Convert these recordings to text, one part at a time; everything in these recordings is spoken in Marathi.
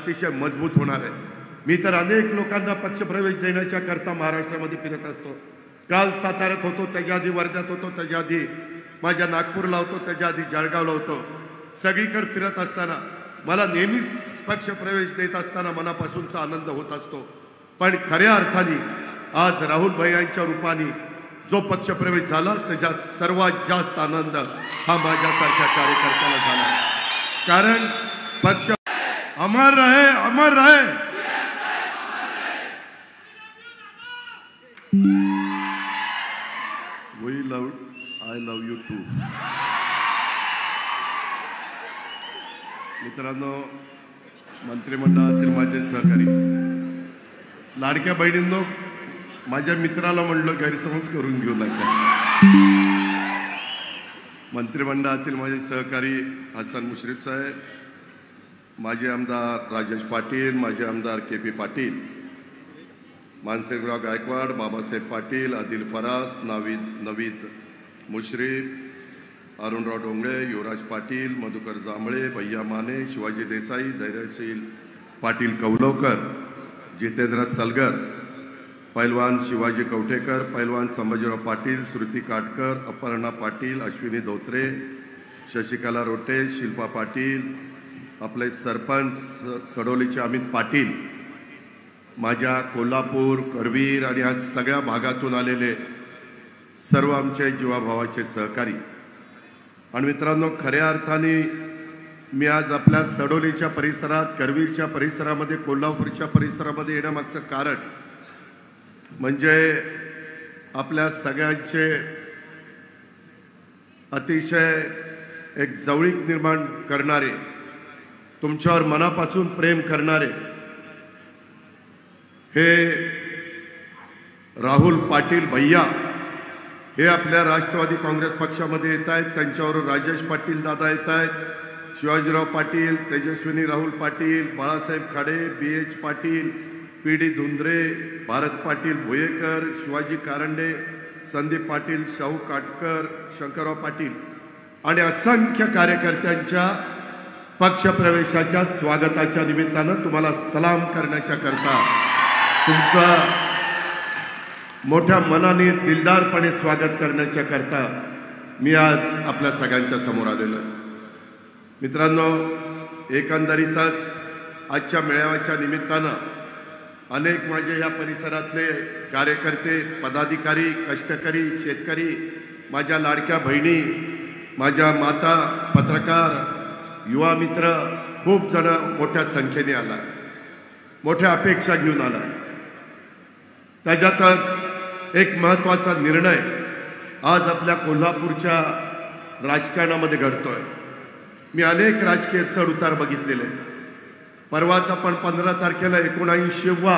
अतिशय मजबूत होणार आहे। मी तर अनेक लोकांना पक्षप्रवेश देण्याच्या करता महाराष्ट्रामध्ये फिरत असतो। काल साताऱ्यात होतो, त्याच्या आधी वर्ध्यात होतो, त्याच्या आधी माझ्या नागपूरला होतो, त्याच्या आधी जळगावला होतो। सगळीकडे फिरत असताना मला नेहमी पक्षप्रवेश देत असताना मनापासूनचा आनंद होत असतो। पण खऱ्या अर्थाने आज राहुल भैयांच्या रूपाने जो पक्षप्रवेश झाला त्याच्यात सर्वात जास्त आनंद हा माझ्यासारख्या कार्यकर्त्याला झाला। कारण पक्ष अमर रहे, अमर रहे। I love you too। मित्रांनो, मंत्रिमंडळातील माझे सहकारी, लाडक्या बहिणींनो, माझ्या मित्राला म्हणलं गैरसमज करून घेऊ नका। मंत्रिमंडळातील माझे सहकारी हसन मुश्रीफ साहेब, माजी आमदार राजेश पाटील, माजी आमदार के.पी. पाटील, मानसिंगराव गायकवाड, बाबासाहेब पाटील, आदिल फरास, नवीद मुश्रीफ, अरुणराव डोंगळे, युवराज पाटील, मधुकर जांभळे, भैया माने, शिवाजी देसाई, धैर्यशील पाटील कौलवकर, जितेंद्र सलगर, पैलवान शिवाजी कवठेकर, पैलवान संभाजीराव पाटील, श्रुती काटकर, अपर्णा पाटील, अश्विनी धोत्रे, शशिकला रोटे, शिल्पा पाटील, आपले सरपंच सडोलीचे अमित पाटील, माझ्या कोल्हापूर, करवीर आणि आज सगळ्या भागातून आलेले सर्व आमचे जीवाभावाचे सहकारी आणि मित्रांनो, खऱ्या अर्थाने मी आज आपल्या सडोलीच्या परिसरात, करवीरच्या परिसरामध्ये, कोल्हापूरच्या परिसरामध्ये येण्यामागचं कारण म्हणजे आपल्या सगळ्यांचे अतिशय एक जवळीक निर्माण करणारे, तुमच्यावर मनापासून प्रेम करणारे हे राहुल पाटील भैया हे आपल्या राष्ट्रवादी काँग्रेस पक्षामध्ये येत आहेत। त्यांच्यावर राजेश पाटील दादा येत आहेत, शिवाजीराव पाटील, तेजस्विनी राहुल पाटील, बाळासाहेब खाडे, B.H. पाटील, P.D. धुंद्रे, भारत पाटील भोयेकर, शिवाजी कारंडे, संदीप पाटील, शाहू काटकर, शंकरराव पाटील आणि असंख्य कार्यकर्त्यांच्या पक्षप्रवेशाच्या स्वागताच्या निमित्तानं तुम्हाला सलाम करण्याच्या करता तुमचा मोठ्या मनाने दिलदारपणे स्वागत करण्याच्या करता मी आज आपल्या सगळ्यांच्या समोर आलेलो आहे। मित्रांनो, एकंदरीतच आजच्या मेळाव्याच्या निमित्तानं अनेक माझे या परिसरातले कार्यकर्ते, पदाधिकारी, कष्टकरी, शेतकरी, माझ्या लाडक्या बहिणी, माझ्या माता, पत्रकार, युवा मित्र खूप जण मोठ्या संख्येने आला, मोठ्या अपेक्षा घेऊन आला। त्याच्यातच एक महत्त्वाचा निर्णय आज आपल्या कोल्हापूरच्या राजकारणामध्ये घडतोय। मी अनेक राजकीय चढ उतार बघितलेले। परवाच आपण 15 तारखेला 79वा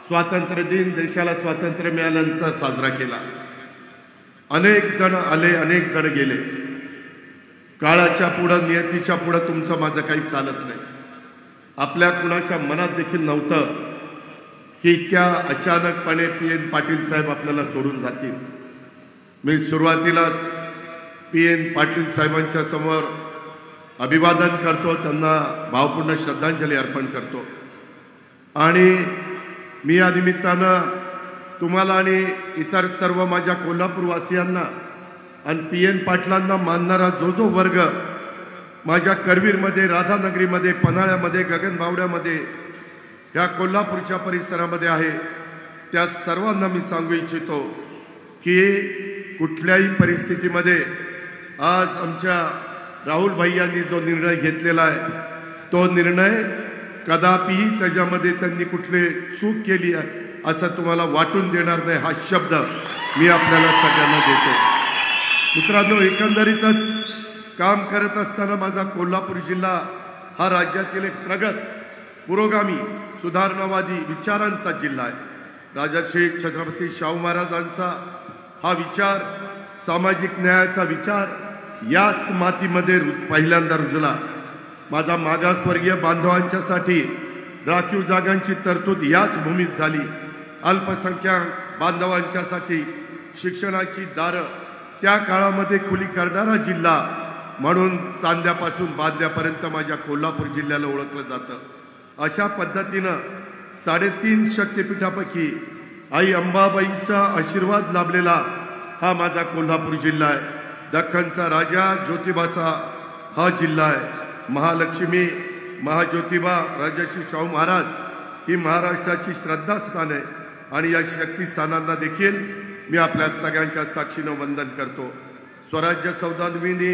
स्वातंत्र्य दिन देशाला स्वातंत्र्य मिळाल्यानंतर साजरा केला। अनेक जण आले, अनेक जण गेले। काळाच्या पुढं, नियतीच्या पुढं तुमचं माझं काही चालत नाही। आपल्या कुणाच्या मनात देखील नव्हतं की इतक्या अचानकपणे P.N. पाटील साहेब आपल्याला सोडून जातील। मी सुरुवातीलाच P.N. पाटील साहेबांच्या समोर अभिवादन करतो, त्यांना भावपूर्ण श्रद्धांजली अर्पण करतो आणि मी या निमित्तानं तुम्हाला आणि इतर सर्व माझ्या कोल्हापूरवासियांना आणि P.N. पाटलांना मानणारा जो वर्ग माझ्या करवीरमध्ये, राधानगरीमध्ये, पन्हाळ्यामध्ये, गगनबावड्यामध्ये, या कोल्हापूरच्या परिसरामध्ये आहे, त्या सर्वांना मी सांगू इच्छितो की कुठल्याही परिस्थितीमध्ये आज आमच्या राहुल भैयांनी जो निर्णय घेतलेला आहे तो निर्णय कदापि त्याच्यामध्ये त्यांनी कुठली चूक केली आहे असं तुम्हाला वाटून देणार नाही, हा शब्द मी आपल्याला सगळ्यांना देतो। मित्रांनो, एकंदरीतच काम करत असताना माझा कोल्हापूर जिल्हा हा राज्यातील एक प्रगत, पुरोगामी, सुधारणावादी विचारांचा जिल्हा आहे। राजर्षी छत्रपती शाहू महाराजांचा हा विचार, सामाजिक न्यायाचा विचार याच मातीमध्ये पहिल्यांदा रुजला। माझा मागासवर्गीय बांधवांच्यासाठी राखीव जागांची तरतूद याच भूमीत झाली। अल्पसंख्याक बांधवांच्यासाठी शिक्षणाची दारं त्या काळामध्ये खुली करणारा जिल्हा म्हणून चांद्यापासून बांद्यापर्यंत माझ्या कोल्हापूर जिल्ह्याला ओळखलं जातं। अशा पद्धतीनं 3.5 शक्तिपीठापैकी आई अंबाबाईचा आशीर्वाद लाभलेला हा माझा कोल्हापूर जिल्हा आहे। दख्खनचा राजा ज्योतिबाचा हा जिल्हा आहे। महालक्ष्मी महाज्योतिबा राजर्षी शाहू महाराज ही महाराष्ट्राची श्रद्धास्थान आहे आणि या शक्तिस्थानांना देखील मी आपल्या सगळ्यांच्या साक्षीनं वंदन करतो। स्वराज्य सौदामिनी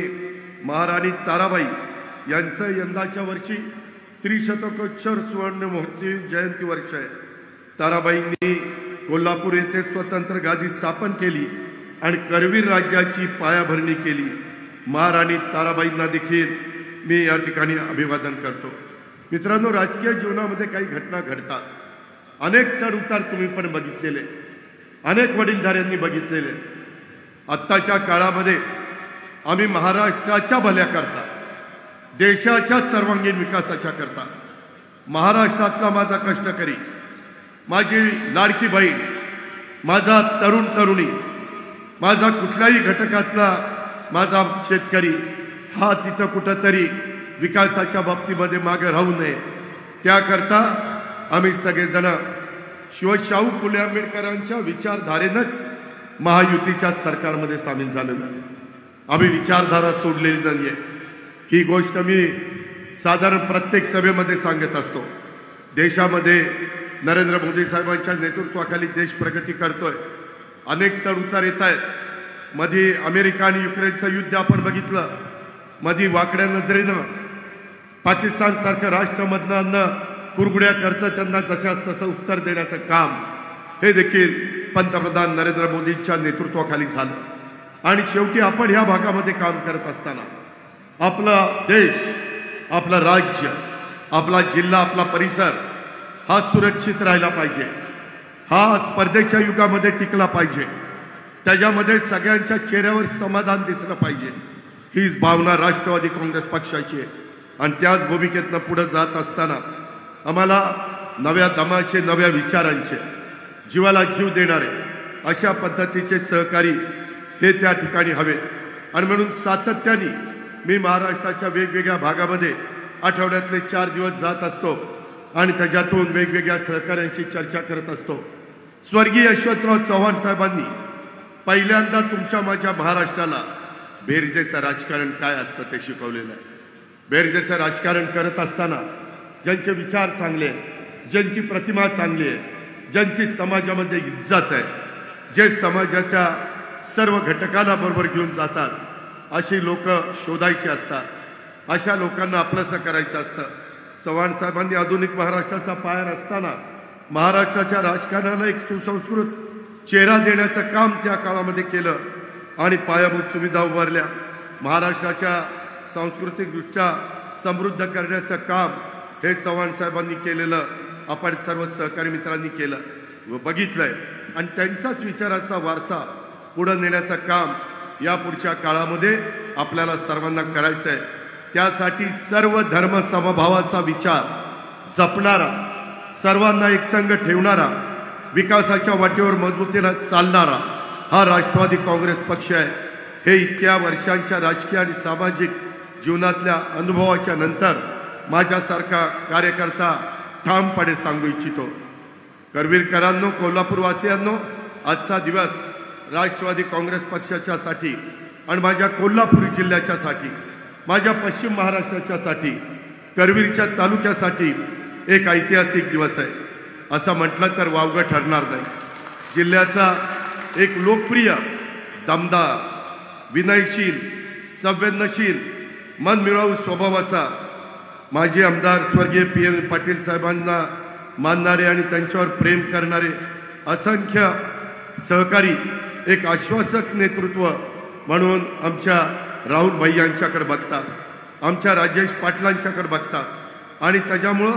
महाराणी ताराबाई यांचं यंदाच्या वर्षी त्रिशतकोत्तर सुवर्ण महोत्सवी जयंती वर्ष आहे। ताराबाईंनी कोल्हापूर येथे स्वतंत्र गादी स्थापन केली आणि करवीर राज्याची पायाभरणी केली। महाराणी ताराबाईंना देखील मी या ठिकाणी अभिवादन करतो। मित्रांनो, राजकीय जीवनामध्ये काही घटना घडतात, अनेक चढ उतार तुम्ही पण बघितलेले, अनेक वडीलधाऱ्यांनी बघितलेले। आत्ताच्या काळामध्ये आम्ही महाराष्ट्राच्या भल्याकरता, देशाच्या सर्वांगीण विकासाच्या करता, महाराष्ट्रातला माझा कष्टकरी, माझी लाडकी बहीण, माझा तरुण तरुणी, माझा कुठल्याही घटकातला माझा शेतकरी हा तिथं कुठंतरी विकासाच्या बाबतीमध्ये मागे राहू नये, त्याकरता आम्ही सगळेजण शाहू फुले आंबेडकरांच्या विचारधारेनंच महायुतीच्या सरकारमध्ये सामील झालेलो आहे। आम्ही विचारधारा सोडलेली नाहीये। ही गोष्ट मी साधारण प्रत्येक सभेमध्ये सांगत असतो। देशामध्ये नरेंद्र मोदी साहेबांच्या नेतृत्वाखाली देश प्रगती करतोय, अनेक चढ उतार येत आहेत। मध्ये अमेरिका आणि युक्रेनचं युद्ध आपण बघितलं, मध्ये वाकड्या नजरेनं पाकिस्तान सारखं राष्ट्रमधनं कुरगुड्या करतं त्यांना जशास तसं उत्तर देण्याचं काम हे देखील पंतप्रधान नरेंद्र मोदींच्या नेतृत्वाखाली झालं। आणि शेवटी आपण ह्या भागामध्ये काम करत असताना आपला देश, आपलं राज्य, आपला जिल्हा, आपला परिसर हा सुरक्षित राहिला पाहिजे, हा स्पर्धेच्या युगामध्ये टिकला पाहिजे, त्याच्यामध्ये सगळ्यांच्या चेहऱ्यावर समाधान दिसलं पाहिजे, हीच भावना राष्ट्रवादी काँग्रेस पक्षाची आहे। आणि त्याच भूमिकेतनं पुढे जात असताना आम्हाला नव्या दमाचे, नव्या विचारांचे, जीवाला जीव देणारे अशा पद्धतीचे सहकारी हे त्या ठिकाणी हवे। आणि म्हणून सातत्याने मी महाराष्ट्राच्या वेगवेगळ्या भागामध्ये आठवड्यातले 4 दिवस जात असतो आणि त्याच्यातून वेगवेगळ्या सहकाऱ्यांची चर्चा करत असतो। स्वर्गीय यशवंतराव चव्हाण साहेबांनी पहिल्यांदा तुमच्या माझ्या महाराष्ट्राला बेरजेचं राजकारण काय असतं ते शिकवलेलं आहे। बेरजेचं राजकारण करत असताना ज्यांचे विचार चांगले आहेत, ज्यांची प्रतिमा चांगली आहे, ज्यांची समाजामध्ये इज्जत आहे, जे समाजाच्या सर्व घटकाला बरोबर घेऊन जातात, अशी लोक शोधायची असतात, अशा लोकांना आपलंसं करायचं असतं। चव्हाण साहेबांनी आधुनिक महाराष्ट्राचा पाया रचताना महाराष्ट्राच्या राजकारणाला एक सुसंस्कृत चेहरा देण्याचं काम त्या काळामध्ये केलं आणि पायाभूत सुविधा उभारल्या। महाराष्ट्राच्या सांस्कृतिकदृष्ट्या समृद्ध करण्याचं काम हे चव्हाण साहेबांनी केलेलं आपण सर्व सहकारी मित्रांनी केलं व बघितलंय। आणि त्यांचाच विचाराचा वारसा पुढे नेण्याचं काम या पुढच्या काळामध्ये आपल्याला सर्वांना करायचं आहे। त्यासाठी सर्व धर्म समभावाचा विचार जपणारा, सर्वांना एकसंघ ठेवणारा, विकासाच्या वाटेवर मजबूतीने चालणारा हा राष्ट्रवादी काँग्रेस पक्ष आहे। हे इतक्या वर्षांच्या राजकीय आणि सामाजिक जीवनातल्या अनुभवाच्या नंतर माझ्यासारखा कार्यकर्ता ठामपणे सांगू इच्छितो। करवीरकरांनो, कोल्हापूरवासियांनो, आजचा दिवस राष्ट्रवादी काँग्रेस पक्षाच्यासाठी आणि माझ्या कोल्हापूर जिल्ह्याच्यासाठी, माझ्या पश्चिम महाराष्ट्राच्यासाठी, करवीरच्या तालुक्यासाठी एक ऐतिहासिक दिवस आहे असं म्हटलं तर वावगं ठरणार नाही। जिल्ह्याचा एक लोकप्रिय, दमदार, विनयशील, संवेदनशील, मनमिळावू स्वभावाचा माजी आमदार स्वर्गीय PN पाटील साहेबांना मानणारे आणि त्यांच्यावर प्रेम करणारे असंख्य सहकारी, एक आश्वासक नेतृत्व म्हणून आमच्या राहुल भाई यांच्याकडे बघतात, आमच्या राजेश पाटलांच्याकडे बघतात। आणि त्याच्यामुळं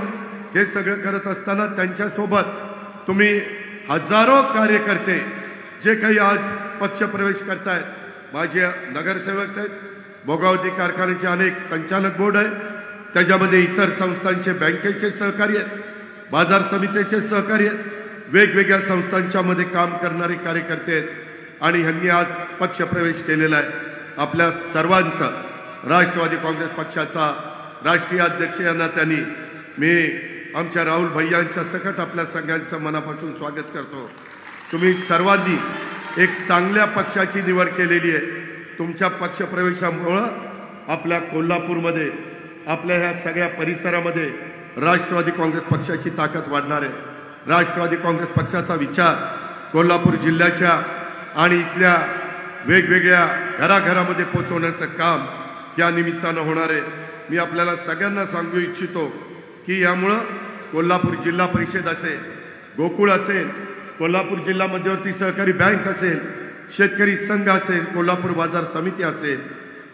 हे सगळं करत असताना त्यांच्यासोबत तुम्ही हजारो कार्यकर्ते जे काही आज पक्षप्रवेश करतायत, माझे नगरसेवक आहेत, भोगावती कारखान्याचे अनेक संचालक बोर्ड आहे, त्याच्यामध्ये इतर संस्थांचे बँकेचे सहकारी आहेत, बाजार समितीचे सहकारी आहेत, वेगवेगळ्या संस्थांच्या मध्ये काम करणारे कार्यकर्ते आहेत आणि ह्यांनी आज पक्षप्रवेश केलेला आहे। आपल्या सर्वांचं राष्ट्रवादी काँग्रेस पक्षाचा राष्ट्रीय अध्यक्ष यांना त्यांनी मी आमच्या राहुल भैयांच्या सकट आपल्या सगळ्यांचं मनापासून स्वागत करतो। तुम्ही सर्वांनी एक चांगल्या पक्षाची निवड केलेली आहे। तुमच्या पक्षप्रवेशामुळे आपल्या कोल्हापूरमध्ये आपल्या ह्या सगळ्या परिसरामध्ये राष्ट्रवादी काँग्रेस पक्षाची ताकद वाढणार आहे। राष्ट्रवादी काँग्रेस पक्षाचा विचार कोल्हापूर जिल्ह्याच्या आणि इथल्या वेगवेगळ्या घराघरामध्ये पोहोचवण्याचं काम या निमित्तानं होणार आहे। मी आपल्याला सगळ्यांना सांगू इच्छितो की यामुळं कोल्हापूर जिल्हा परिषद असेल, गोकुळ असेल, कोल्हापूर जिल्हा मध्यवर्ती सहकारी बँक असेल, शेतकरी संघ असेल, कोल्हापूर बाजार समिती असेल,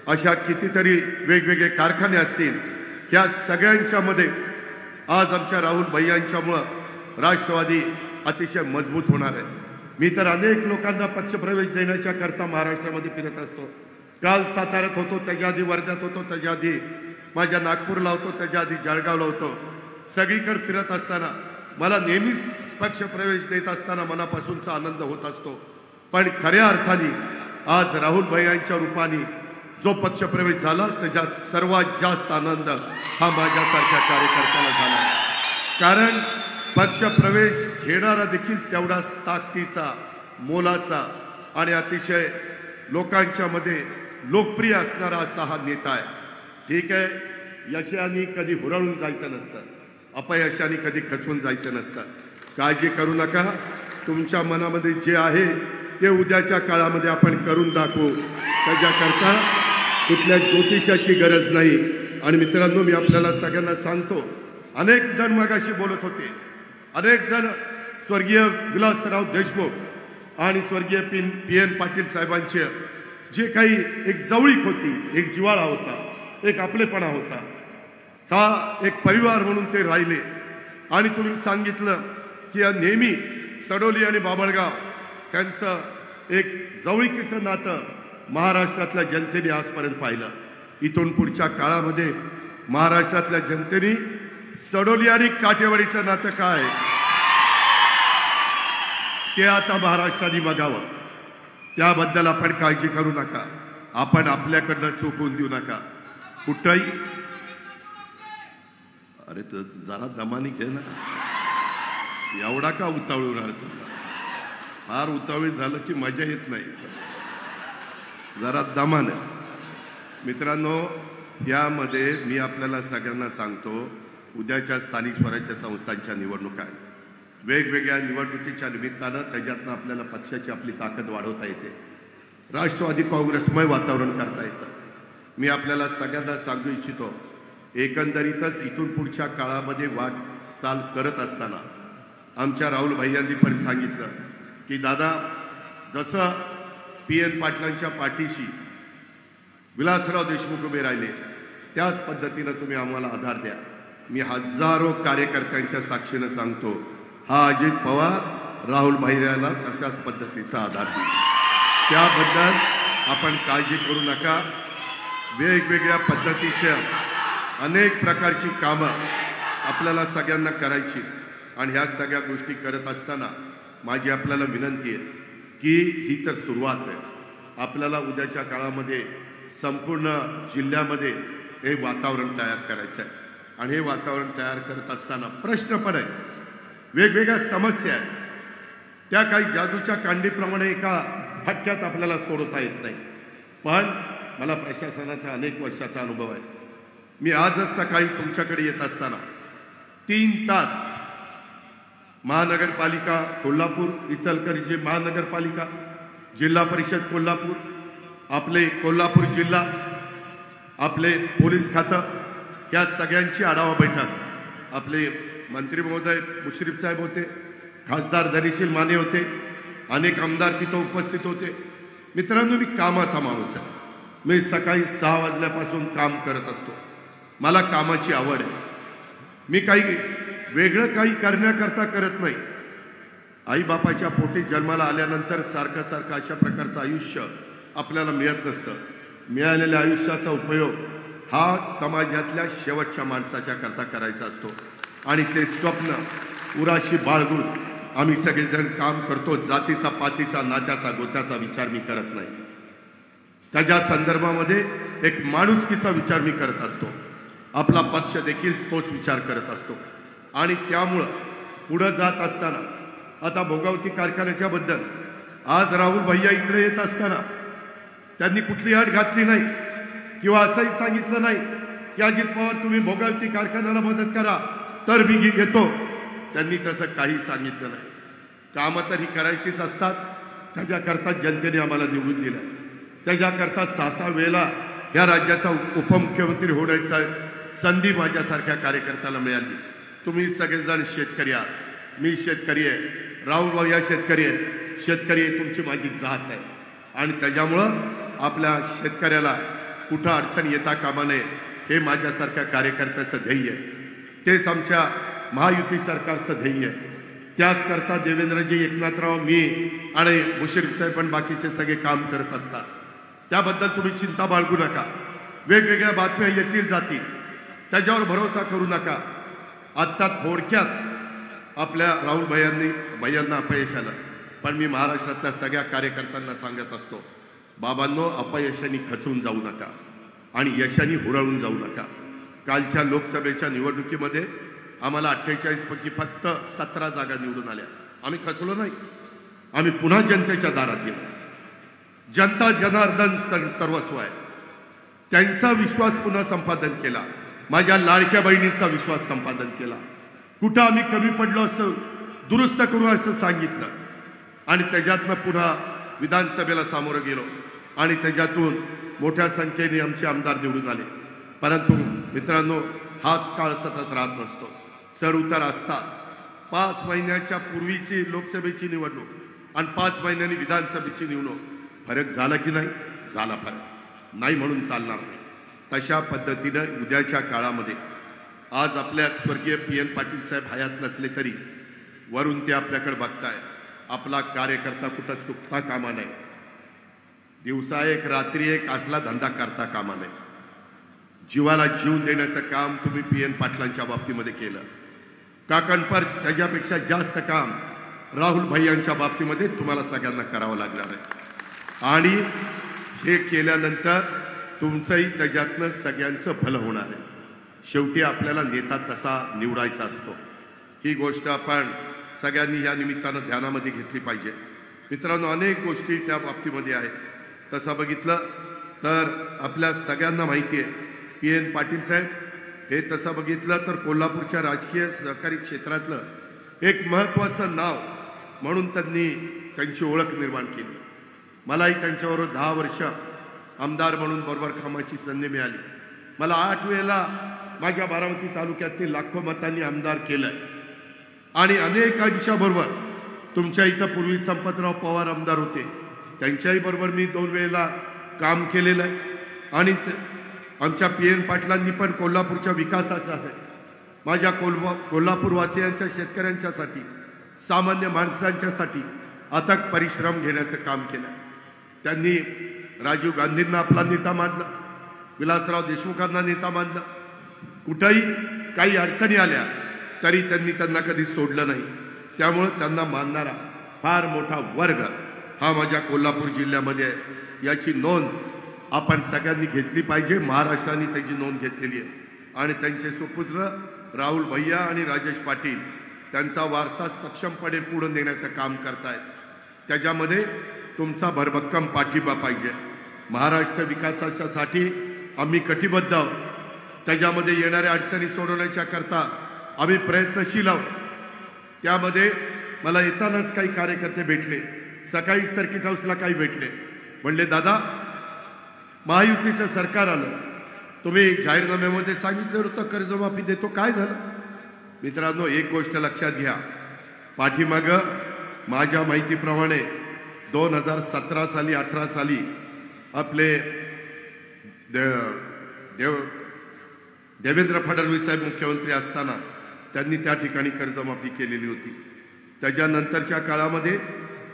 अशा कितीतरी वेगवेगळे कारखाने असतील, या सगळ्यांच्या मध्ये आज आमच्या राहुल भैयांच्यामुळं राष्ट्रवादी अतिशय मजबूत होणार आहे। मी तर अनेक लोकांना पक्षप्रवेश देण्याच्या करता महाराष्ट्रामध्ये फिरत असतो। काल साताऱ्यात होतो, त्याच्या आधी वर्ध्यात होतो, त्याच्या आधी माझ्या नागपूरला होतो, त्याच्या आधी जळगावला होतो। सगळीकडे फिरत असताना मला नेहमी पक्षप्रवेश देत असताना मनापासूनचा आनंद होत असतो। पण खऱ्या अर्थाने आज राहुल भैयांच्या रूपाने जो पक्षप्रवेश झाला त्याच्यात सर्वात जास्त आनंद हा माझ्यासारख्या कार्यकर्त्याला झाला। कारण पक्षप्रवेश घेणारा देखील तेवढाच ताकदीचा, मोलाचा आणि अतिशय लोकांच्या मध्ये लोकप्रिय असणारा असा हा नेता आहे। ठीक आहे, यशाने कधी हुरळून जायचं नसतं, अपयशाने कधी खचून जायचं नसतं। काळजी करू नका, तुमच्या मनामध्ये जे आहे ते उद्याच्या काळामध्ये आपण करून दाखवू। त्याच्याकरता कुठल्या ज्योतिषाची गरज नाही। आणि मित्रांनो, मी आपल्याला सगळ्यांना सांगतो, अनेक जण मगाशी बोलत होते, अनेक जण स्वर्गीय विलासराव देशमुख आणि स्वर्गीय PN पाटील साहेबांचे जे काही एक जवळीक होती, एक जिव्हाळा होता, एक आपलेपणा होता, हा एक परिवार म्हणून ते राहिले। आणि तुम्ही सांगितलं की नेहमी सडोली आणि बाबळगाव त्यांचं एक जवळीकीचं नातं महाराष्ट्रातल्या जनतेने आजपर्यंत पाहिलं। इथून पुढच्या काळामध्ये महाराष्ट्रातल्या जनतेने सडोली आणि काठेवाडीचं नातं काय ते आता महाराष्ट्राने बघावं। त्याबद्दल आपण काळजी करू नका, आपण आपल्याकडनं चुकून देऊ नका कुठंही। अरे तर जरा दमानी घे ना, एवढा का उतावळून राहायचं? फार उतावळी झालं की मजा येत नाही, जरा दमानं। मित्रांनो, यामध्ये मी आपल्याला सगळ्यांना सांगतो, उद्याच्या स्थानिक स्वराज्य संस्थांच्या निवडणुका आहेत। वेगवेगळ्या निवडणुकीच्या निमित्तानं त्याच्यातनं आपल्याला पक्षाची आपली ताकद वाढवता येते, राष्ट्रवादी काँग्रेसमय वातावरण करता येतं। मी आपल्याला सगळ्यांना सांगू इच्छितो, एकंदरीतच इथून पुढच्या काळामध्ये वाटचाल करत असताना आमच्या राहुल भैयांनी पण सांगितलं की दादा, जसं PN पाटलांच्या पाठीशी विलासराव देशमुख उभे राहिले त्याच पद्धतीनं तुम्ही आम्हाला आधार द्या। मी हजारो कार्यकर्त्यांच्या साक्षीनं सांगतो, हा अजित पवार राहुल भैयाला तशाच पद्धतीचा आधार देईल। त्याबद्दल आपण काळजी करू नका। वेगवेगळ्या पद्धतीच्या अनेक प्रकारची कामं आपल्याला सगळ्यांना करायची, आणि ह्या सगळ्या गोष्टी करत असताना माझी आपल्याला विनंती आहे की ही तर सुरुवात आहे। आपल्याला उद्याच्या काळामध्ये संपूर्ण जिल्ह्यामध्ये हे वातावरण तयार करायचं आहे, आणि हे वातावरण तयार करत असताना प्रश्न पण आहे, वेगवेगळ्या समस्या आहेत, त्या काही जादूच्या कांडीप्रमाणे एका फटक्यात आपल्याला सोडवता येत नाही। पण मला प्रशासनाचा अनेक वर्षाचा अनुभव आहे। मी आजच सकाळी तुमच्याकडे येत असताना 3 तास महानगरपालिका कोल्हापूर, इचलकरंजी महानगरपालिका, जिल्हा परिषद कोल्हापूर, आपले कोल्हापूर जिल्हा, आपले पोलीस खातं, या सगळ्यांची आढावा बैठक आपले मंत्री महोदय मुश्रीफ साहेब होते, खासदार धैर्यशील माने होते, अनेक आमदार तिथं उपस्थित होते। मित्रांनो, मी कामाचा माणूस आहे, मी सकाळी 6 वाजल्यापासून काम करत असतो, मला कामाची आवड आहे। मी काही वेगळं काही करण्याकरता करत नाही। आईबापाच्या पोटी जन्माला आल्यानंतर सारखं सारखं अशा प्रकारचं आयुष्य आपल्याला मिळत नसतं। मिळालेल्या आयुष्याचा उपयोग हा समाजातल्या शेवटच्या माणसाच्या करता करायचा असतो, आणि ते स्वप्न उराशी बाळगून आम्ही सगळेजण काम करतो। जातीचा, पातीचा, नात्याचा, गोत्याचा विचार मी करत नाही, त्याच्या संदर्भामध्ये एक माणुसकीचा विचार मी करत असतो। आपला पक्ष देखील तोच विचार करत असतो। आणि त्यामुळं पुढं जात असताना आता भोगावती कारखान्याच्या बद्दल आज राहुल भैया इकडे येत असताना त्यांनी कुठली अट घातली नाही किंवा असंही सांगितलं नाही की अजित पवार तुम्ही भोगावती कारखान्याला मदत करा तर मी घेतो. त्यांनी तसं काही सांगितलं नाही. कामं तर ही करायचीच असतात. त्याच्याकरता जनतेने आम्हाला निवडून दिलं. त्याच्याकरता 6 वेळेला या राज्याचा उपमुख्यमंत्री होण्याचा संधी माझ्यासारख्या कार्यकर्त्याला मिळाली. तुम्ही सगळेजण शेतकरी आहात, मी शेतकरी आहे, राहुल भैया शेतकरी आहे. शेतकरी ही तुमची माझी जात आहे आणि त्याच्यामुळं आपल्या शेतकऱ्याला कुठं अडचण येता कामा नये हे माझ्यासारख्या कार्यकर्त्याचं ध्येय आहे. तेच आमच्या महायुती सरकारचं ध्येय आहे. त्याचकरता देवेंद्रजी, एकनाथराव, मी आणि मुश्रीफ साहेब पण बाकीचे सगळे काम करत असतात. त्याबद्दल तुम्ही चिंता बाळगू नका. वेगवेगळ्या बातम्या येतील जातील, त्याच्यावर भरोसा करू नका. आत्ता थोडक्यात आपल्या राहुल भैयांना अपयश आलं, पण मी महाराष्ट्रातल्या सगळ्या कार्यकर्त्यांना सांगत असतो, बाबांनो, अपयशाने खचून जाऊ नका आणि यशाने हुरळून जाऊ नका. कालच्या लोकसभेच्या निवडणुकीमध्ये आम्हाला 48 पैकी फक्त 17 जागा निवडून आल्या. आम्ही खचलो नाही. आम्ही पुन्हा जनतेच्या दारात गेलो. जनता जनार्दन सर्वस्व आहे. त्यांचा विश्वास पुन्हा संपादन केला. माझ्या लाडक्या बहिणीचा विश्वास संपादन केला. कुठं आम्ही कमी पडलो असं दुरुस्त करू असं सांगितलं आणि त्याच्यातनं पुन्हा विधानसभेला सामोरं गेलो आणि त्याच्यातून मोठ्या संख्येने आमचे आमदार निवडून आले. परंतु मित्रांनो, हाच काळ सतत राहत नसतो. चढ उतार असतात. 5 महिन्याच्या पूर्वीची लोकसभेची निवडणूक आणि 5 महिन्यांनी विधानसभेची निवडणूक, फरक झाला की नाही? झाला. फरक नाही म्हणून चालणार नाही. तशा पद्धतीनं उद्याच्या काळामध्ये आज आपल्या स्वर्गीय PN पाटील साहेब हयात नसले तरी वरून ते आपल्याकडे बघताय. आपला कार्यकर्ता कुठं चुकता कामा नये. दिवसा एक रात्री एक असला धंदा करता कामा नये. जीवाला जीव देण्याचं काम तुम्ही PN पाटलांच्या बाबतीमध्ये केलं. काकणपर त्याच्यापेक्षा जास्त काम राहुल भैयांच्या बाबतीमध्ये तुम्हाला सगळ्यांना करावं लागणार आहे आणि हे केल्यानंतर तुमचंही त्याच्यातनं सगळ्यांचं भलं होणार आहे. शेवटी आपल्याला नेता तसा निवडायचा असतो. ही गोष्ट आपण सगळ्यांनी या निमित्तानं ध्यानामध्ये घेतली पाहिजे. मित्रांनो, अनेक गोष्टी त्या बाबतीमध्ये आहेत. तसं बघितलं तर आपल्या सगळ्यांना माहिती आहे PN पाटील साहेब हे तसं बघितलं तर कोल्हापूरच्या राजकीय सहकारी क्षेत्रातलं एक महत्त्वाचं नाव म्हणून त्यांनी त्यांची ओळख निर्माण केली. मलाही त्यांच्याबरोबर 10 वर्ष आमदार म्हणून बरोबर कामाची संधी मिळाली. मला 8 वेळेला माझ्या बारामती तालुक्यातील लाखो मतांनी आमदार केलंय आणि अनेकांच्या बरोबर तुमच्या इथं पूर्वी संपतराव पवार आमदार होते, त्यांच्याही बरोबर मी 2 वेळेला काम केलेलं आहे आणि आमच्या PN पाटलांनी पण कोल्हापूरच्या विकासासाठी, माझ्या कोल्हापूरवासियांच्या, शेतकऱ्यांच्यासाठी, सामान्य माणसांच्यासाठी अथक परिश्रम घेण्याचं काम केलं. त्यांनी राजीव गांधींना आपला नेता मानलं, विलासराव देशमुखांना नेता मानलं. कुठंही काही अडचणी आल्या तरी त्यांनी त्यांना कधी सोडलं नाही. त्यामुळं त्यांना मानणारा फार मोठा वर्ग हा माझ्या कोल्हापूर जिल्ह्यामध्ये आहे. याची नोंद आपण सगळ्यांनी घेतली पाहिजे. महाराष्ट्राने त्याची नोंद घेतलेली आहे आणि त्यांचे सुपुत्र राहुल भैया आणि राजेश पाटील त्यांचा वारसा सक्षमपणे पुढे नेण्याचं काम करतायत. त्याच्यामध्ये तुमचा भरभक्कम पाठिंबा पाहिजे. महाराष्ट्र विकासासाठी आम्ही कटिबद्ध आहोत. त्याच्यामध्ये येणाऱ्या अडचणी सोडवण्याच्या करता आम्ही प्रयत्नशील आहोत. त्यामध्ये मला येतानाच काही कार्यकर्ते भेटले, सकाळी सर्किट हाऊसला काही भेटले. म्हणले, दादा, महायुतीचं सरकार आलं, तुम्ही जाहीरनाम्यामध्ये सांगितलं होतं कर्जमाफी देतो, काय झालं? मित्रांनो, एक गोष्ट लक्षात घ्या. पाठीमागं माझ्या माहितीप्रमाणे 2017 साली 18 साली आपले देवेंद्र फडणवीस साहेब मुख्यमंत्री असताना त्यांनी त्या ठिकाणी कर्जमाफी केलेली होती. त्याच्यानंतरच्या काळामध्ये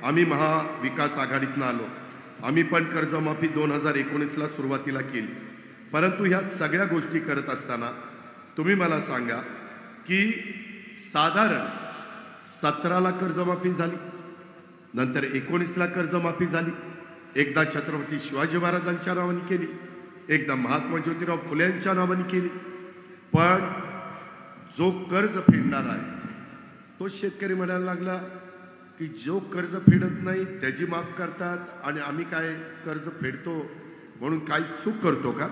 आम्ही महाविकास आघाडीतनं आलो. आम्ही पण कर्जमाफी 2019ला सुरुवातीला केली. परंतु ह्या सगळ्या गोष्टी करत असताना तुम्ही मला सांगा की साधारण 17ला कर्जमाफी झाली, नंतर 19ला कर्जमाफी झाली. एकदा छत्रपती शिवाजी महाराजांच्या नावाने केली, एकदा महात्मा ज्योतिराव फुले यांच्या नावाने केली. पण जो कर्ज फेडणार आहे तो शेतकरी म्हणायला लागला की जो कर्ज फेडत नाही त्याची माफ करतात आणि आम्ही काय कर्ज फेडतो म्हणून काही चूक करतो का?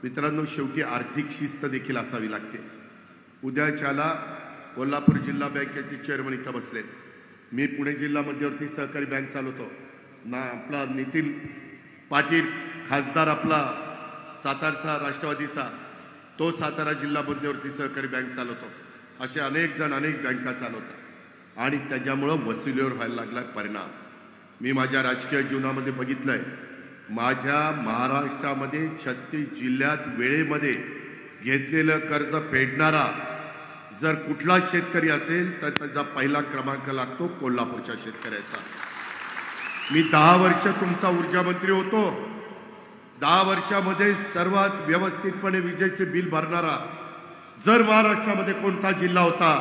मित्रांनो, शेवटी आर्थिक शिस्त देखील असावी लागते. उद्याच्याला कोल्हापूर जिल्हा बँकेचे चेअरमन इथं बसले. मी पुणे जिल्हा मध्यवर्ती सहकारी बँक चालवतो ना. आपला नितीन पाटील खासदार आपला सातारचा राष्ट्रवादीचा, तो सातारा जिल्हा मध्यवर्ती सहकारी बँक चालवतो. असे अनेक जण अनेक बँका चालवतात आणि त्याच्यामुळं वसुलीवर व्हायला लागला परिणाम. मी माझ्या राजकीय जीवनामध्ये बघितलंय. माझ्या महाराष्ट्रामध्ये 36 जिल्ह्यात वेळेमध्ये घेतलेलं कर्ज फेडणारा जर कुठला शेतकरी असेल तर त्याचा पहिला क्रमांक लागतो कोल्हापूरच्या शेतकऱ्याचा. मी 10 वर्ष तुमचा ऊर्जा मंत्री होतो. 10 वर्षामध्ये सर्वात व्यवस्थितपणे विजेचे बिल भरणारा जर महाराष्ट्रामध्ये कोणता जिल्हा होता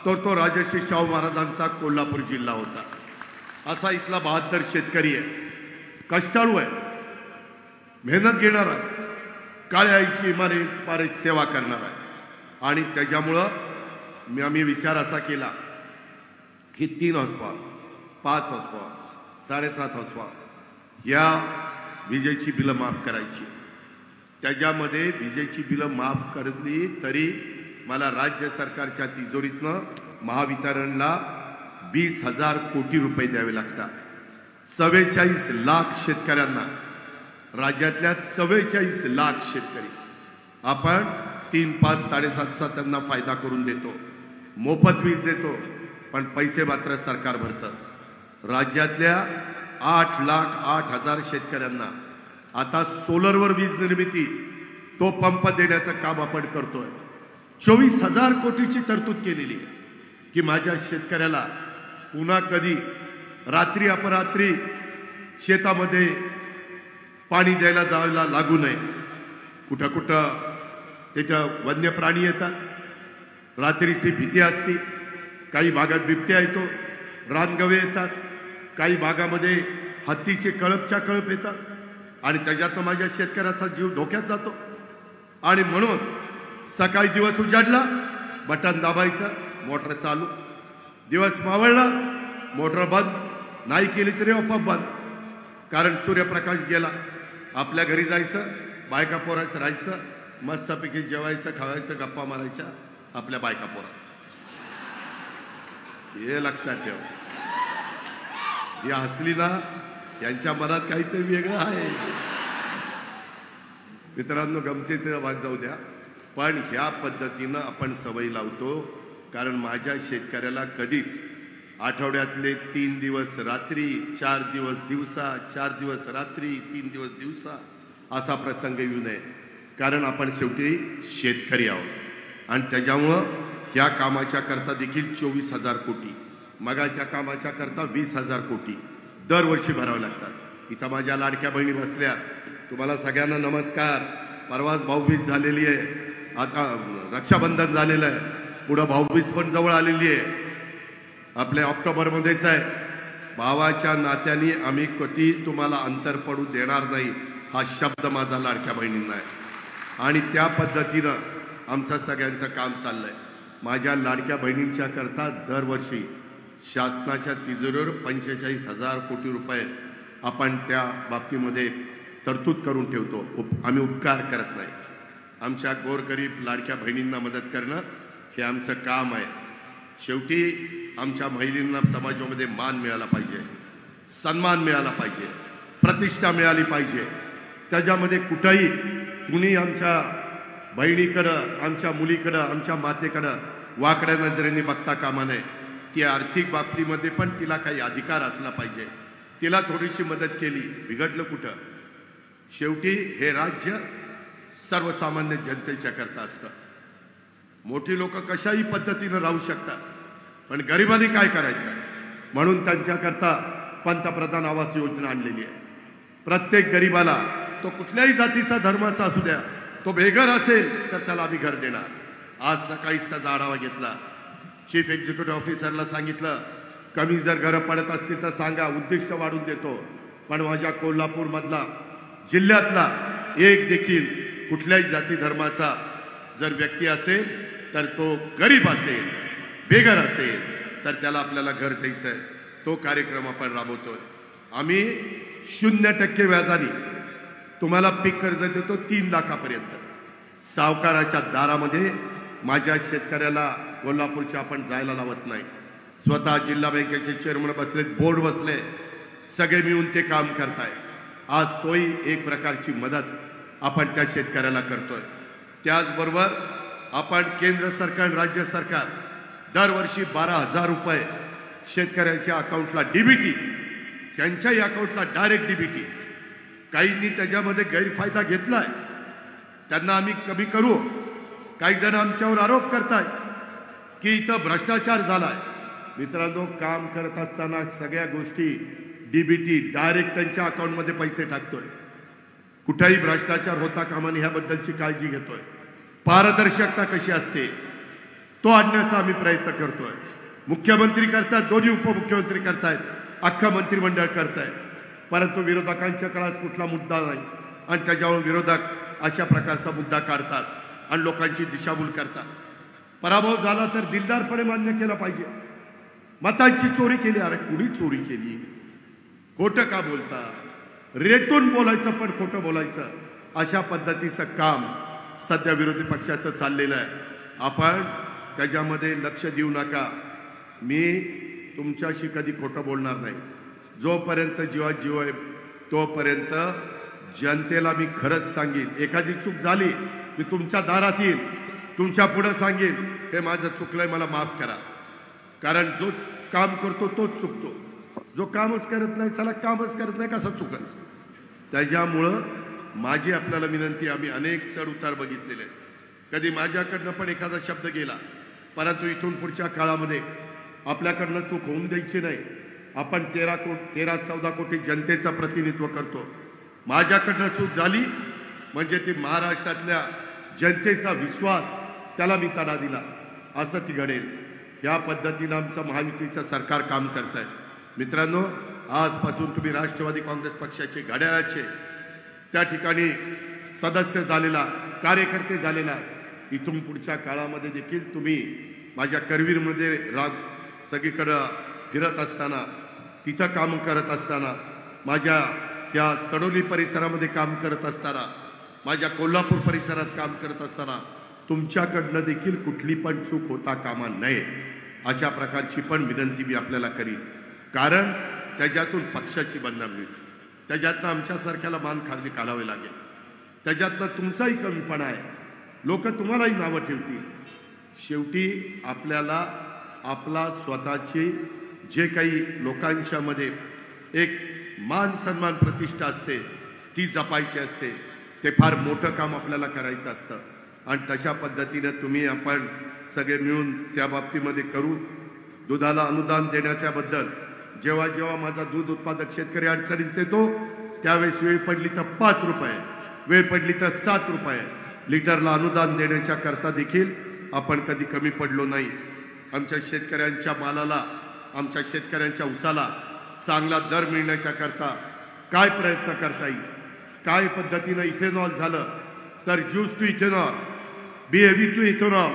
तर तो राजर्षी शाहू महाराजांचा कोल्हापूर जिल्हा होता. असा इथला 72 शेतकरी आहे. कष्टाळू आहे, मेहनत घेणार आहे, काळ्या आईची मारे सेवा करणार आहे. आणि त्याच्यामुळं आम्ही विचार असा केला की 3 हॉर्सपॉवर, 5 हॉर्सपॉवर, 7.5 हॉर्सपॉवर या विजेची बिलं माफ करायची. त्याच्यामध्ये विजेची बिलं माफ करली तरी मला राज्य सरकारच्या तिजोरीतनं महावितरणला 20,000 कोटी रुपये द्यावे लागतात. 44 लाख शेतकऱ्यांना, राज्यातल्या 44 लाख शेतकरी आपण 3, 5, 7.5चा त्यांना फायदा करून देतो. मोफत वीज देतो, पण पैसे मात्र सरकार भरतं. राज्यातल्या 8,08,000 शेतकऱ्यांना आता सोलरवर वीज निर्मिती, तो पंप देण्याचं काम आपण करतोय. 24,000 कोटीची तरतूद केलेली आहे की माझ्या शेतकऱ्याला पुन्हा कधी रात्री अपरात्री शेतामध्ये पाणी द्यायला जायला लागू नये. कुठं कुठं त्याच्या वन्य प्राणी येतात, रात्रीची भीती असते. काही भागात बिबट्या येतो, रानगवे येतात, काही भागामध्ये हत्तीचे कळपच्या कळप येतात आणि त्याच्यातनं माझ्या शेतकऱ्याचा जीव धोक्यात जातो. आणि म्हणून सकाळी दिवस उजाडला, बटन दाबायचं, मोटर चालू. दिवस मावळला, मोटर बंद, नाही केली तरी आपोआप बंद. कारण सूर्यप्रकाश गेला, आपल्या घरी जायचं, बायका पोरात राहायचं, मस्तपैकी जेवायचं, खावायचं, गप्पा मारायच्या आपल्या बायका पोरात. हे लक्षात ठेव. ही हसली ना, यांच्या मनात काहीतरी वेगळं आहे. मित्रांनो, गमतीत वाद जाऊ द्या, पण ह्या पद्धतीनं आपण सवय लावतो. कारण माझ्या शेतकऱ्याला कधीच आठवड्यातले 3 दिवस रात्री, 4 दिवस दिवसा, 4 दिवस रात्री, 3 दिवस दिवसा असा प्रसंग येऊ नये. कारण आपण शेवटी शेतकरी आहोत आणि त्याच्यामुळं ह्या कामाच्या करता देखील 24,000 कोटी, मगाच्या कामाच्या करता 20,000 कोटी दरवर्षी भरावे लागतात. इथं माझ्या लाडक्या बहिणी बसल्या, तुम्हाला सगळ्यांना नमस्कार. परवाच भाऊबीज झालेली आहे, आता रक्षाबंधन झालेलं आहे, पुढं भाऊबीज पण जवळ आलेली आहे, आपल्या ऑक्टोबरमध्येच आहे. भावाच्या नात्याने आम्ही कधी तुम्हाला अंतर पडू देणार नाही हा शब्द माझा लाडक्या बहिणींना आहे. आणि त्या पद्धतीनं आमचं सगळ्यांचं काम चाललंय. माझ्या लाडक्या बहिणींच्या करता दरवर्षी शासनाच्या तिजोरीवर 45,000 कोटी रुपये आपण त्या बाबतीमध्ये तरतूद करून ठेवतो. आम्ही उपकार करत नाही. आमच्या गोरगरीब लाडक्या बहिणींना मदत करणं हे आमचं काम आहे. शेवटी आमच्या महिलांना समाजामध्ये मान मिळाला पाहिजे, सन्मान मिळाला पाहिजे, प्रतिष्ठा मिळाली पाहिजे. त्याच्यामध्ये कुठंही कुणी आमच्या बहिणीकडं, आमच्या मुलीकडं, आमच्या मातेकडं वाकड्या नजरेने बघता कामा नये. ती आर्थिक बाबतीमध्ये पण तिला काही अधिकार असला पाहिजे. तिला थोडीशी मदत केली, बिघडलं कुठं? शेवटी हे राज्य सर्वसामान्य जनतेच्या करता असतं. मोठी लोक कशाही पद्धतीनं राहू शकतात, पण गरिबांनी काय करायचं? म्हणून त्यांच्याकरता पंतप्रधान आवास योजना आणलेली आहे. प्रत्येक गरिबाला, तो कुठल्याही जातीचा धर्माचा असू द्या, तो बेघर असेल तर त्याला आम्ही घर देणार. आज सकाळीच त्याचा आढावा घेतला. चीफ एक्झिक्युटिव्ह ऑफिसरला सांगितलं, कमी जर घरं पडत असतील तर सांगा, उद्दिष्ट वाढून देतो. पण माझ्या कोल्हापूरमधला, जिल्ह्यातला एक देखील कुठल्याही जाती धर्माचा जर व्यक्ती असेल तर तो गरीब असेल, बेघर असेल तर त्याला आपल्याला घर द्यायचं आहे. तो कार्यक्रम आपण राबवतोय. आम्ही 0% व्याजाने तुम्हाला पीक कर्ज देतो 3 लाखापर्यंत. सावकाराच्या दारामध्ये माझ्या शेतकऱ्याला कोल्हापूरच्या आपण जायला लावत नाही. स्वतः जिल्हा बँकेचे चेअरमन बसलेत, बोर्ड बसले, सगळे मिळून ते काम करताय. आज तोही एक प्रकारची मदत आपण त्या शेतकऱ्याला करतोय. त्याचबरोबर आपण केंद्र सरकार, राज्य सरकार दरवर्षी 12,000 रुपये शेतकऱ्यांच्या अकाउंटला डीबीटी, त्यांच्याही अकाउंटला डायरेक्ट डीबीटी. काहींनी त्याच्यामध्ये गैरफायदा घेतलाय, त्यांना आम्ही कमी करू. काही जण आमच्यावर आरोप करताय की इथं भ्रष्टाचार झालाय. मित्रांनो, काम करत असताना सगळ्या गोष्टी डीबीटी डायरेक्ट त्यांच्या अकाउंटमध्ये पैसे टाकतोय. कुठेही भ्रष्टाचार होता कामा नये ह्याबद्दलची काळजी घेतोय. पारदर्शकता कशी असते तो आणण्याचा आम्ही प्रयत्न करतोय. मुख्यमंत्री करतात, दोन्ही उपमुख्यमंत्री करतायत, अख्खा मंत्रिमंडळ करतायत. परंतु विरोधकांच्या काळात कुठला मुद्दा नाही आणि त्याच्यावर विरोधक अशा प्रकारचा मुद्दा काढतात आणि लोकांची दिशाभूल करतात. पराभव झाला तर दिलदारपणे मान्य केला पाहिजे. मतांची चोरी केली, अरे कुणी चोरी केली? खोटं का बोलता? रेटून बोलायचं पण खोटं बोलायचं, अशा पद्धतीचं काम सध्या विरोधी पक्षाचं चाललेलं आहे. आपण त्याच्यामध्ये लक्ष देऊ नका. मी तुमच्याशी कधी खोटं बोलणार नाही. जोपर्यंत जीवात जीव आहे तोपर्यंत जनतेला मी खरंच सांगेन. एखादी चूक झाली मी तुमच्या दारात येईल, तुमच्या पुढे सांगेन, हे माझं चुकलंय, मला माफ करा. कारण जो काम करतो तोच चुकतो. जो कामच करत नाही, त्याला कामच करत नाही, कसा चुकल? त्याच्यामुळं माझी आपल्याला विनंती, आम्ही अनेक चढ उतार बघितलेले. कधी माझ्याकडनं पण एखादा शब्द गेला, परंतु इथून पुढच्या काळामध्ये आपल्याकडनं चूक होऊन द्यायची नाही. आपण 13-14 कोटी जनतेचं प्रतिनिधित्व करतो. माझ्याकडनं चूक झाली म्हणजे ती महाराष्ट्रातल्या जनतेचा विश्वास, त्याला मी तडा दिला, असं ती घडेल. या पद्धतीनं आमचं महायुतीचं सरकार काम करत आहे. मित्रांनो, आजपासून तुम्ही राष्ट्रवादी काँग्रेस पक्षाचे घड्याळाचे त्या ठिकाणी सदस्य झालेला, कार्यकर्ते झालेला, इथून पुढच्या काळामध्ये देखील तुम्ही माझ्या करवीरमध्ये सगळीकडं फिरत असताना, तिथं काम करत असताना, माझ्या त्या सडोली परिसरामध्ये काम करत असताना, माझ्या कोल्हापूर परिसरात काम करत असताना तुमच्याकडनं देखील कुठली पण चूक होता कामा नये, अशा प्रकारची पण विनंती मी आपल्याला करीन. कारण त्याच्यातून पक्षाची बदनामी होईल, त्याच्यातनं आमच्यासारख्याला मान खाली घालावे लागेल, त्याच्यातनं तुमचाही कमीपणा आहे, लोक तुम्हालाही नावं ठेवतील. शेवटी आपल्याला आपला स्वतःची जे काही लोकांच्या मध्ये एक मान सन्मान प्रतिष्ठा असते ती जपायची असते. ते फार मोठं काम आपल्याला करायचं असतं आणि तशा पद्धतीनं तुम्ही आपण सगळे मिळून त्या बाबतीमध्ये करू. दुधाला अनुदान देण्याच्याबद्दल जेव्हा जेव्हा माझा दूध उत्पादक शेतकरी अडचणीत येतो त्यावेळेस वेळ पडली तर 5 रुपये, वेळ पडली तर 7 रुपये लिटरला अनुदान देण्याच्या करता देखील आपण कधी कमी पडलो नाही. आमच्या शेतकऱ्यांच्या मालाला, आमच्या शेतकऱ्यांच्या उसाला चांगला दर मिळण्याच्या करता काय प्रयत्न करता येईल, काय पद्धतीनं इथेनॉल झालं तर juice to ethanol, B heavy to ethanol,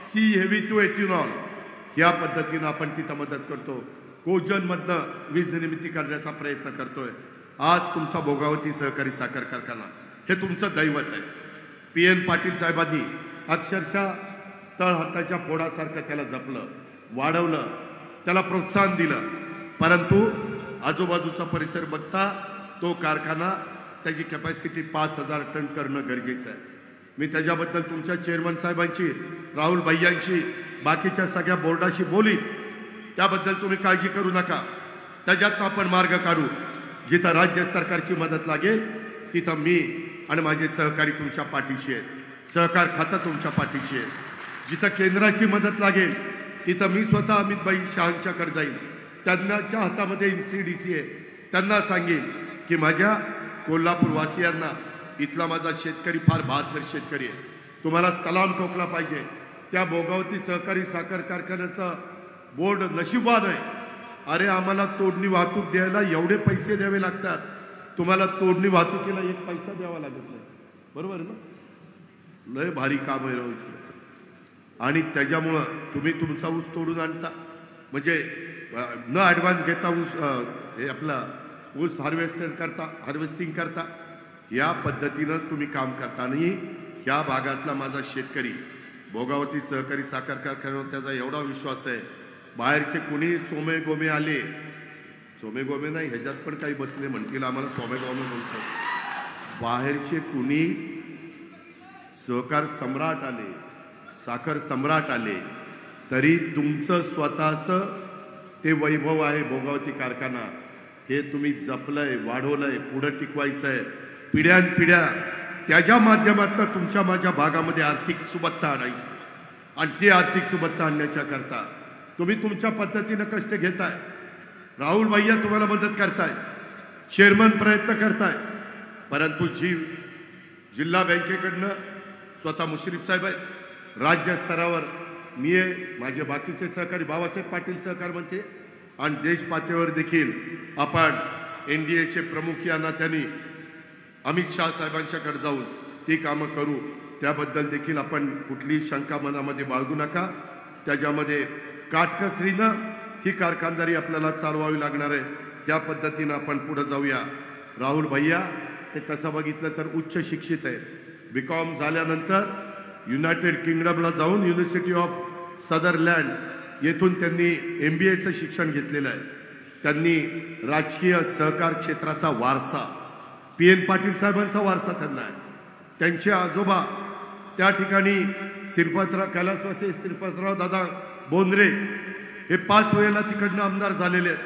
C heavy to ethanol, या पद्धतीनं आपण तिथं मदत करतो. कोजनमधनं वीज निर्मिती करण्याचा प्रयत्न करतोय. आज तुमचा भोगावती सहकारी साखर कारखाना हे तुमचं दैवत आहे. PN पाटील साहेबांनी अक्षरशः तळहाताच्या फोडासारखं त्याला जपलं, वाढवलं, त्याला प्रोत्साहन दिलं. परंतु आजूबाजूचा परिसर बघता तो कारखाना त्याची कॅपॅसिटी 5,000 टन करणं गरजेचं आहे. मी त्याच्याबद्दल तुमच्या चेअरमन साहेबांची, राहुल भैयांची, बाकीच्या सगळ्या बोर्डाशी बोलीन. त्याबद्दल तुम्ही काळजी करू नका. त्याच्यात आपण मार्ग काढू. जिथं राज्य सरकारची मदत लागेल तिथं मी आणि माझे सहकारी तुमच्या पाठीशी आहेत. सहकार खातं तुमच्या पाठीशी आहे. जिथं केंद्राची मदत लागेल तिथं मी स्वतः अमितभाई शहांच्याकडे जाईल. त्यांच्या हातामध्ये NCDC आहे. त्यांना सांगेन की माझ्या कोल्हापूरवासियांना, इथला माझा शेतकरी फार बहादर शेतकरी आहे, तुम्हाला सलाम ठोकला पाहिजे. त्या भोगावती सहकारी साखर कारखान्याचा बोर्ड नशीबवान आहे. अरे आम्हाला तोडणी वाहतूक द्यायला एवढे पैसे द्यावे लागतात, तुम्हाला तोडणी वाहतुकीला 1 पैसा द्यावा लागत नाही. बरोबर आहे ना? लय भारी काम आहे रोज. आणि त्याच्यामुळं तुम्ही तुमचा ऊस तोडून आणता, म्हणजे न ॲडव्हान्स घेता ऊस हे आपला ऊस हार्वेस्टिंग करता, या पद्धतीनं तुम्ही काम करता. आणि ह्या भागातला माझा शेतकरी भोगावती सहकारी साखर कारखान्यावर त्याचा एवढा विश्वास आहे, बाहेरचे कुणी सोमे गोमे आले, सोमे गोमे नाही ह्याच्यात पण काही बसले म्हणतील आम्हाला सोमे गोमे म्हणतात, बाहेरचे कुणी सहकार सम्राट आले, साखर सम्राट आले, तरी तुमचं स्वतःचं ते वैभव आहे भोगावती कारखाना, हे तुम्ही जपलंय, वाढवलंय, पुढं टिकवायचंय पिढ्यानपिढ्या. त्याच्या माध्यमातून तुमच्या माझ्या भागामध्ये आर्थिक सुबत्ता आणायची, आणि ती आर्थिक सुबत्ता आणण्याच्या करता तुम्ही तुमच्या पद्धतीनं कष्ट घेताय. राहुल भैया तुम्हाला मदत करताय, चेअरमन प्रयत्न करताय, परंतु जिल्हा बँकेकडनं स्वतः मुश्रीफ साहेब आहे, राज्य स्तरावर मी आहे, माझे बाकीचे सहकारी बाबासाहेब पाटील सहकार मंत्री, आणि देश पातळीवर देखील आपण NDAचे प्रमुख या नात्याने अमित शाह साहेबांच्याकडे जाऊन ती कामं करू. त्याबद्दल देखील आपण कुठलीही शंका मनामध्ये बाळगू नका. त्याच्यामध्ये काटकसरीनं ही कारखानदारी आपल्याला चालवावी लागणार आहे. त्या पद्धतीनं आपण पुढे जाऊया. राहुल भैया हे तसं बघितलं तर उच्च शिक्षित आहे. BCom झाल्यानंतर युनायटेड किंगडमला जाऊन युनिव्हर्सिटी ऑफ सदरलँड येथून त्यांनी MBAचं शिक्षण घेतलेलं आहे. त्यांनी राजकीय सहकार क्षेत्राचा वारसा, PN पाटील साहेबांचा वारसा त्यांना आहे. त्यांचे आजोबा त्या ठिकाणी कैलासवासी श्रीपादराव दादा बोंद्रे हे 5 वेळेला तिकडनं आमदार झालेले आहेत.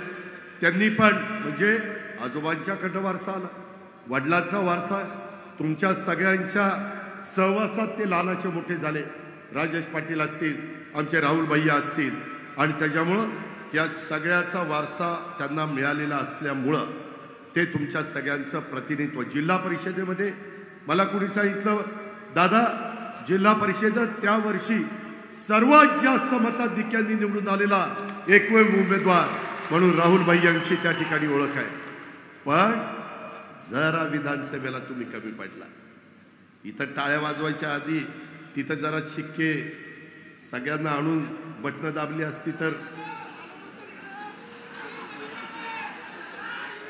त्यांनी पण म्हणजे आजोबांच्याकडनं वारसा आला, वडिलांचा वारसा, तुमच्या सगळ्यांच्या सहवासात ते लहानाचे मोठे झाले. राजेश पाटील असतील, आमचे राहुल भैया असतील, आणि त्याच्यामुळं या सगळ्याचा वारसा त्यांना मिळालेला असल्यामुळं ते तुमच्या सगळ्यांचं प्रतिनिधित्व. जिल्हा परिषदेमध्ये मला कुणी सांगितलं, दादा जिल्हा परिषदेत त्या वर्षी सर्वात जास्त मताधिक्यांनी निवडून आलेला एकमेव उमेदवार म्हणून राहुल भैयांची त्या ठिकाणी ओळख आहे. पण जरा विधानसभेला तुम्ही कमी पडला. इथं टाळ्या वाजवायच्या आधी तिथं जरा शिक्के सगळ्यांना आणून बटणं दाबली असती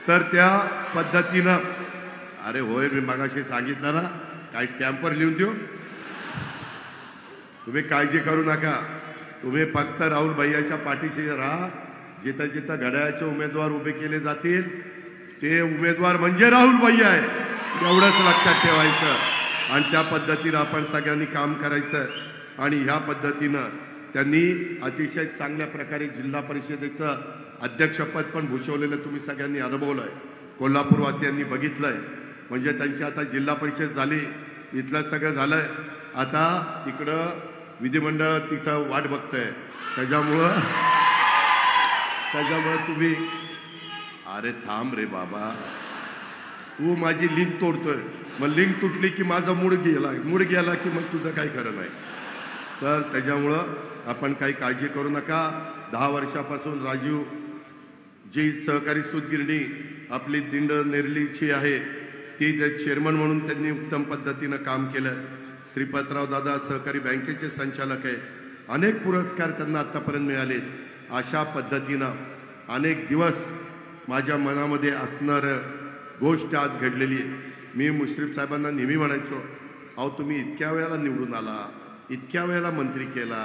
तर त्या पद्धतीनं, अरे होय मी मगाशी सांगितलं ना, काय स्टॅम्पवर लिहून देऊ, तुम्ही काळजी करू नका. तुम्ही फक्त राहुल भैयाच्या पाठीशी राहा. जिथं जिथं घड्याळाचे उमेदवार उभे केले जातील ते उमेदवार म्हणजे राहुल भैया आहे, एवढंच लक्षात ठेवायचं. आणि त्या पद्धतीनं आपण सगळ्यांनी काम करायचं. आणि ह्या पद्धतीनं त्यांनी अतिशय चांगल्या प्रकारे जिल्हा परिषदेचं अध्यक्षपद पण भूषवलेलं तुम्ही सगळ्यांनी अनुभवलं आहे, कोल्हापूरवासियांनी बघितलंय. म्हणजे त्यांची आता जिल्हा परिषद झाली, इथलं सगळं झालंय, आता तिकडं विधिमंडळ तिथं वाट बघतंय. त्याच्यामुळं तुम्ही, अरे थांब रे बाबा, तू माझी लिंक तोडतोय, मग लिंक तुटली की माझा मूड गेला की मग तुझं काही खरं नाही. तर त्याच्यामुळं आपण काही काळजी करू नका. 10 वर्षापासून राजीव जी सहकारी सूतगिरणी आपली दिंड नेरलीची आहे ती चेअरमन म्हणून त्यांनी उत्तम पद्धतीनं काम केलं. श्रीपादराव दादा सहकारी बँकेचे संचालक आहे, अनेक पुरस्कार त्यांना आतापर्यंत मिळाले. अशा पद्धतीनं अनेक दिवस माझ्या मनामध्ये असणारं गोष्ट आज घडलेली आहे. मी मुश्रीफ साहेबांना नेहमी म्हणायचो, अहो तुम्ही इतक्या वेळेला निवडून आला, इतक्या वेळेला मंत्री केला,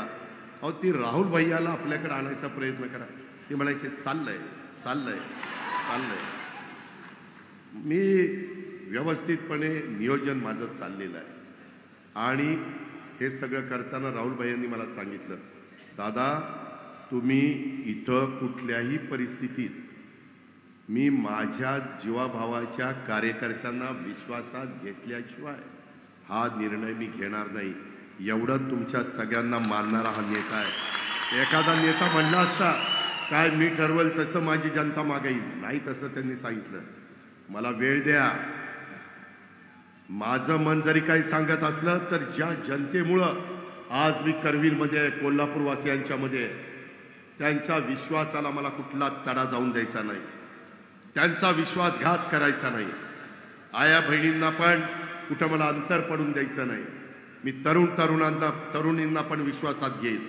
अहो ती राहुल भैयाला आपल्याकडे आणायचा प्रयत्न करा. ते म्हणायचे चाललंय. मी व्यवस्थितपणे नियोजन माझं चाललेलं आहे. आणि हे सगळं करताना राहुल भैयांनी मला सांगितलं, दादा तुम्ही इथं कुठल्याही परिस्थितीत मी माझ्या जीवाभावाच्या कार्यकर्त्यांना विश्वासात घेतल्याशिवाय हा निर्णय मी घेणार नाही. एवढं तुमच्या सगळ्यांना मानणारा हा नेता आहे. एखादा नेता म्हणला असता काय मी ठरवल तसं माझी जनता मागे येईल, नाही तसं त्यांनी सांगितलं, मला वेळ द्या. माझं मन जरी काही सांगत असलं तर ज्या जनतेमुळं आज मी करवीरमध्ये कोल्हापूरवासियांच्यामध्ये त्यांच्या विश्वासाला मला कुठला तडा जाऊन द्यायचा नाही, त्यांचा विश्वासघात करायचा नाही. आया बहिणींना पण कुठं मला अंतर पडून द्यायचं नाही. मी तरुणींना पण विश्वासात घेईन,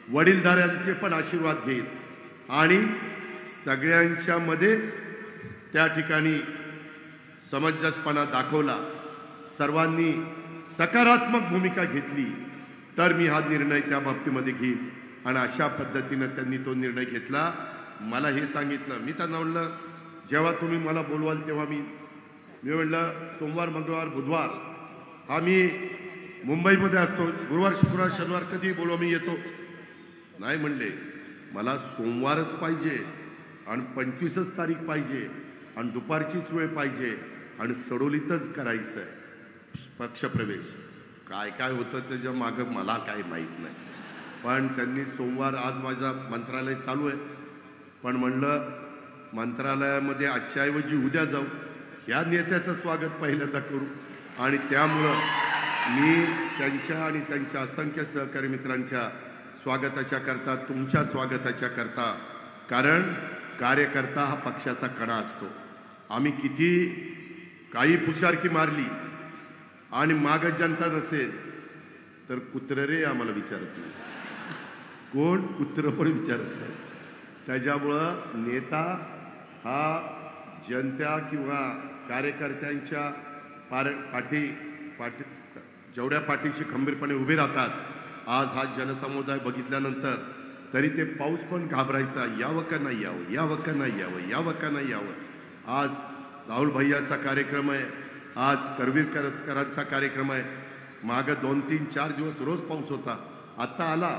वडीलधाऱ्यांचे पण आशीर्वाद घेईन आणि सगळ्यांच्या मध्ये त्या ठिकाणी समंजसपणा दाखवला, सर्वांनी सकारात्मक भूमिका घेतली तर मी हा निर्णय त्या बाबतीमध्ये घेईन. आणि अशा पद्धतीनं त्यांनी तो निर्णय घेतला. मला हे सांगितलं, मी त्यांना म्हणलं जेव्हा तुम्ही मला बोलवाल तेव्हा मी म्हणलं सोमवार मंगळवार बुधवार हा मी मुंबईमध्ये असतो, गुरुवार शुक्रवार शनिवार कधी बोलवा मी येतो. नाही म्हणले, मला सोमवारच पाहिजे आणि 25च तारीख पाहिजे आणि दुपारचीच वेळ पाहिजे आणि सडोलीतच करायचं आहे पक्षप्रवेश. काय काय होतं त्याच्या मागं मला काय माहीत नाही, पण त्यांनी सोमवार, आज माझं मंत्रालय चालू आहे, पण म्हणलं मंत्रालयामध्ये आजच्याऐवजी उद्या जाऊ, या नेत्याचं स्वागत पहिल्यांदा करू. आणि त्यामुळं मी त्यांच्या आणि त्यांच्या असंख्य सहकारी मित्रांच्या स्वागताच्या करता, तुमच्या स्वागताच्या करता, कारण कार्यकर्ता हा पक्षाचा कणा असतो. आम्ही किती काही फुशारकी मारली आणि माग जनता नसेल तर कुत्र रे आम्हाला विचारत नाही, कोण कुत्र पण विचारत नाही. त्याच्यामुळं नेता हा जनता किंवा कार्यकर्त्यांच्या पाठी जेवढ्या पाठीशी खंबीरपणे उभे राहतात. आज हा जनसमुदाय बघितल्यानंतर तरी ते पाऊस पण घाबरायचा, यावं का नाही यावं, यावं का नाही यावं, यावं का नाही यावं. आज राहुल भैयाचा कार्यक्रम आहे, आज करवीरकरांचा कार्यक्रम आहे. मागं 2, 3, 4 दिवस रोज पाऊस होता, आता आला,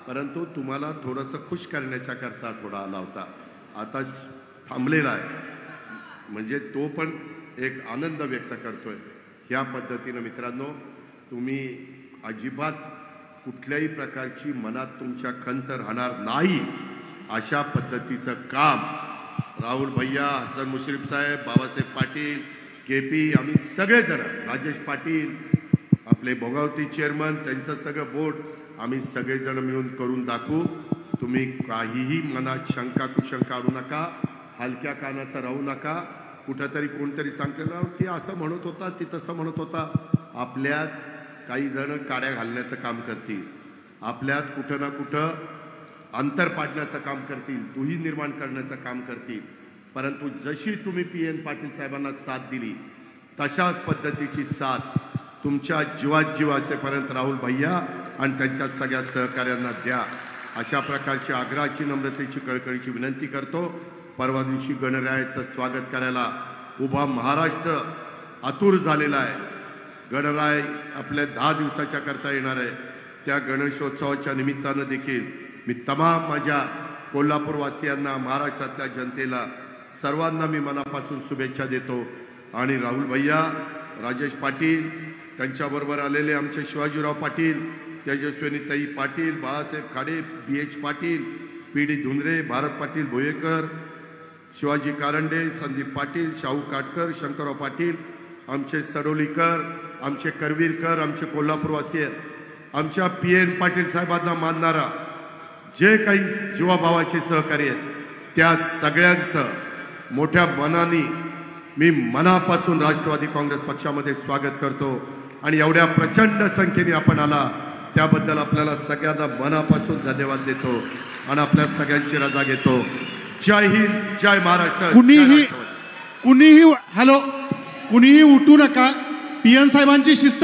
परंतु तुम्हाला थोडंसं खुश करण्याच्या करता थोडा आला होता, आता थांबलेला आहे. म्हणजे तो पण एक आनंद व्यक्त करतोय. ह्या पद्धतीनं मित्रांनो, तुम्ही अजिबात कुठल्याही प्रकारची मनात तुमच्या खंत राहणार नाही, अशा पद्धतीचं काम राहुल भैया, हसन मुश्रीफ साहेब, बाबासाहेब पाटील, KP, आम्ही सगळेजण, राजेश पाटील, आपले भोगावती चेअरमन, त्यांचं सगळं बोर्ड, आम्ही सगळेजण मिळून करून दाखवू. तुम्ही काहीही मनात शंका कुशंका आणू नका, हलक्या कानाचा राहू नका. कुठंतरी कोणतरी सांगते ती असं म्हणत होता, ती तसं म्हणत होता. आपल्यात काही जण काड्या घालण्याचं काम करतील, आपल्यात कुठं ना कुठं अंतर पाडण्याचं काम करतील, दुही निर्माण करण्याचं काम करतील. परंतु जशी तुम्ही PN पाटील साहेबांना साथ दिली तशाच पद्धतीची साथ तुमच्या जीवात जीव असेपर्यंत राहुल भैया आणि त्यांच्या सगळ्या सहकार्यांना द्या. अशा प्रकारची आग्रहाची, नम्रतेची, कळकळीची विनंती करतो. परवा दिवशी गणरायाचं स्वागत करायला उभा महाराष्ट्र आतुर झालेला आहे. गणराय आपल्या 10 दिवसाच्या करता येणार आहे. त्या गणेशोत्सवाच्या निमित्तानं देखील मी तमाम माझ्या कोल्हापूरवासियांना, महाराष्ट्रातल्या जनतेला, सर्वांना मी मनापासून शुभेच्छा देतो. आणि राहुल भैया, राजेश पाटील, त्यांच्याबरोबर आलेले आमचे शिवाजीराव पाटील, तेजस्विनीताई पाटील, बाळासाहेब खाडे, BH पाटील, PD धुंद्रे, भारत पाटील भोयेकर, शिवाजी कारंडे, संदीप पाटील, शाहू काटकर, शंकरराव पाटील, आमचे सडोलीकर, आमचे करवीरकर, आमचे कोल्हापूरवासी, आमच्या PN पाटील साहेबांना मानणारा जे काही जीवाभावाचे सहकारी आहेत, त्या सगळ्यांचं मोठ्या मनाने मी मनापासून राष्ट्रवादी काँग्रेस पक्षामध्ये स्वागत करतो. आणि एवढ्या प्रचंड संख्येने आपण आला त्याबद्दल आपल्याला सगळ्यांना मनापासून धन्यवाद देतो आणि आपल्या सगळ्यांची रजा घेतो. जय हिंद, जय महाराष्ट्र. कुणीही उठू नका. PN साहेबांची शिस्त